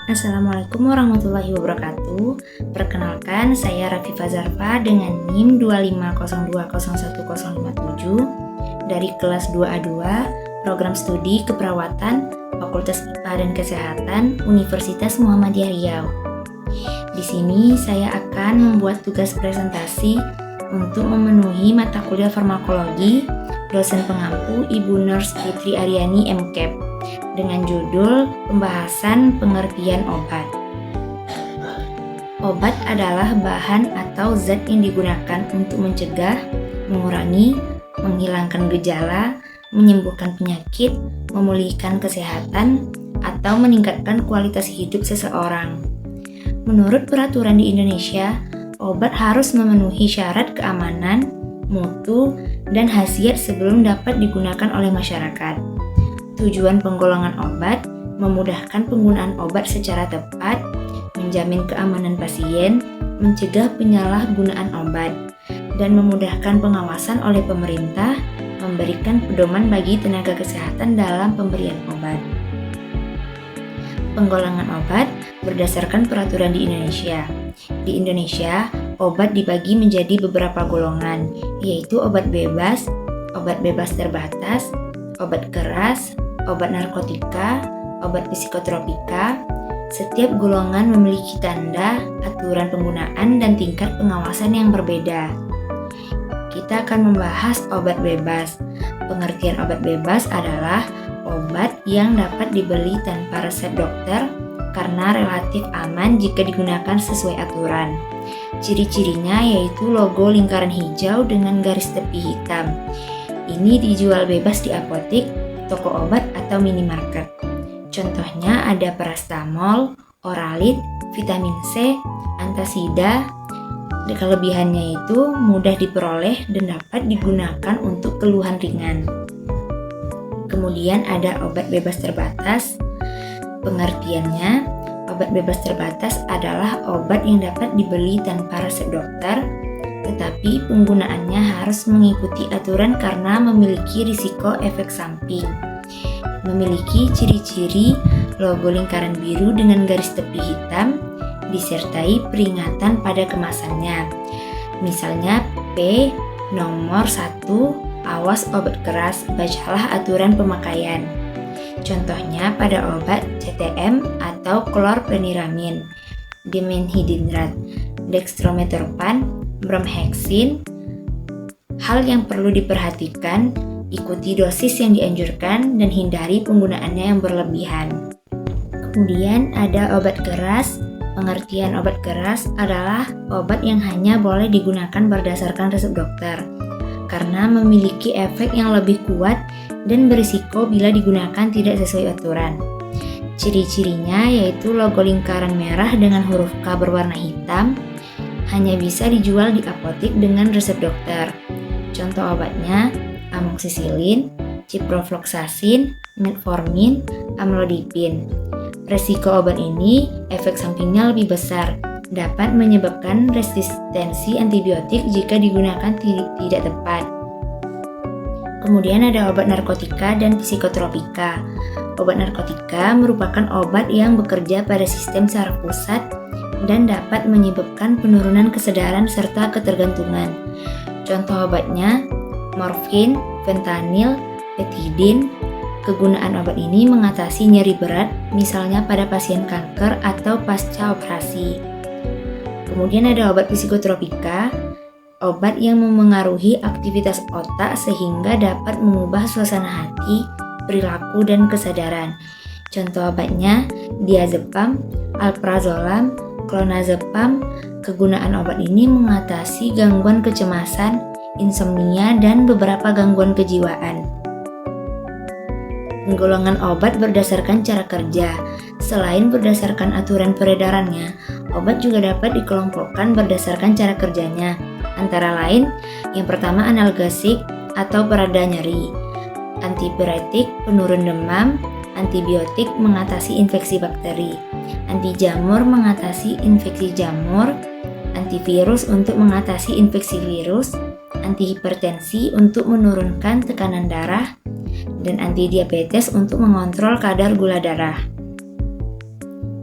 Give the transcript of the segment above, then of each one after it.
Assalamualaikum warahmatullahi wabarakatuh. Perkenalkan, saya Rafifah Zarfa dengan NIM 250201057 dari kelas 2A2 Program Studi Keperawatan Fakultas IPA dan Kesehatan Universitas Muhammadiyah Riau. Di sini saya akan membuat tugas presentasi untuk memenuhi mata kuliah farmakologi dosen pengampu Ibu Nurse Putri Aryani MKep dengan judul pembahasan pengertian obat. Obat adalah bahan atau zat yang digunakan untuk mencegah, mengurangi, menghilangkan gejala, menyembuhkan penyakit, memulihkan kesehatan, atau meningkatkan kualitas hidup seseorang. Menurut peraturan di Indonesia, obat harus memenuhi syarat keamanan, mutu, dan khasiat sebelum dapat digunakan oleh masyarakat. Tujuan penggolongan obat memudahkan penggunaan obat secara tepat, menjamin keamanan pasien, mencegah penyalahgunaan obat, dan memudahkan pengawasan oleh pemerintah, memberikan pedoman bagi tenaga kesehatan dalam pemberian obat. Penggolongan obat berdasarkan peraturan di Indonesia. Di Indonesia, obat dibagi menjadi beberapa golongan, yaitu obat bebas terbatas, obat keras, obat narkotika, obat psikotropika. Setiap golongan memiliki tanda, aturan penggunaan, dan tingkat pengawasan yang berbeda. Kita akan membahas obat bebas. Pengertian obat bebas adalah obat yang dapat dibeli tanpa resep dokter karena relatif aman jika digunakan sesuai aturan. Ciri-cirinya yaitu logo lingkaran hijau dengan garis tepi hitam. Ini dijual bebas di apotek, toko obat, atau minimarket. Contohnya ada paracetamol, oralit, vitamin C, antasida. Kelebihannya itu mudah diperoleh dan dapat digunakan untuk keluhan ringan. Kemudian ada obat bebas terbatas. Pengertiannya, obat bebas terbatas adalah obat yang dapat dibeli tanpa resep dokter, tetapi penggunaannya harus mengikuti aturan karena memiliki risiko efek samping. Memiliki ciri-ciri logo lingkaran biru dengan garis tepi hitam, disertai peringatan pada kemasannya. Misalnya P nomor 1, awas obat keras, bacalah aturan pemakaian. Contohnya pada obat CTM atau klorpeniramin, dimenhidrat, dextrometorphan, bromhexin. Hal yang perlu diperhatikan, ikuti dosis yang dianjurkan dan hindari penggunaannya yang berlebihan. Kemudian ada obat keras. Pengertian obat keras adalah obat yang hanya boleh digunakan berdasarkan resep dokter karena memiliki efek yang lebih kuat dan berisiko bila digunakan tidak sesuai aturan. Ciri-cirinya yaitu logo lingkaran merah dengan huruf K berwarna hitam, hanya bisa dijual di apotek dengan resep dokter. Contoh obatnya amoxicillin, ciprofloxacin, metformin, amlodipin. Resiko obat ini, efek sampingnya lebih besar, dapat menyebabkan resistensi antibiotik jika digunakan tidak tepat. Kemudian ada obat narkotika dan psikotropika. Obat narkotika merupakan obat yang bekerja pada sistem saraf pusat dan dapat menyebabkan penurunan kesadaran serta ketergantungan. Contoh obatnya morfin, fentanyl, petidin. Kegunaan obat ini mengatasi nyeri berat, misalnya pada pasien kanker atau pasca operasi. Kemudian ada obat psikotropika, obat yang memengaruhi aktivitas otak sehingga dapat mengubah suasana hati, perilaku, dan kesadaran. Contoh obatnya diazepam, alprazolam, clonazepam. Kegunaan obat ini mengatasi gangguan kecemasan, insomnia, dan beberapa gangguan kejiwaan. Penggolongan obat berdasarkan cara kerja. Selain berdasarkan aturan peredarannya, obat juga dapat dikelompokkan berdasarkan cara kerjanya. Antara lain, yang pertama analgesik atau pereda nyeri, antipiretik penurun demam, antibiotik mengatasi infeksi bakteri, anti jamur mengatasi infeksi jamur, antivirus untuk mengatasi infeksi virus, antihipertensi untuk menurunkan tekanan darah, dan antidiabetes untuk mengontrol kadar gula darah.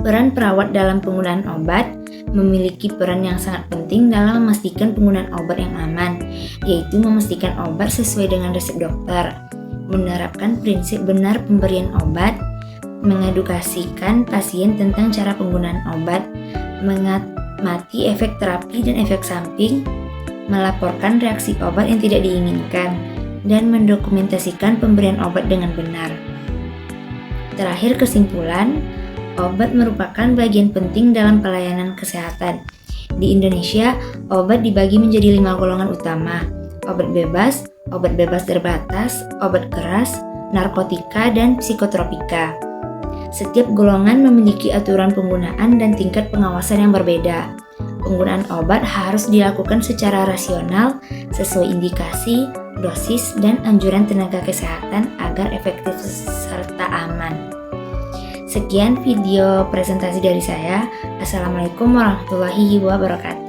Peran perawat dalam penggunaan obat memiliki peran yang sangat penting dalam memastikan penggunaan obat yang aman, yaitu memastikan obat sesuai dengan resep dokter, menerapkan prinsip benar pemberian obat, mengedukasikan pasien tentang cara penggunaan obat, mengamati efek terapi dan efek samping, melaporkan reaksi obat yang tidak diinginkan, dan mendokumentasikan pemberian obat dengan benar. Terakhir, kesimpulan, obat merupakan bagian penting dalam pelayanan kesehatan. Di Indonesia, obat dibagi menjadi 5 golongan utama: obat bebas terbatas, obat keras, narkotika, dan psikotropika. Setiap golongan memiliki aturan penggunaan dan tingkat pengawasan yang berbeda. Penggunaan obat harus dilakukan secara rasional, sesuai indikasi, dosis, dan anjuran tenaga kesehatan agar efektif serta aman. Sekian video presentasi dari saya. Assalamualaikum warahmatullahi wabarakatuh.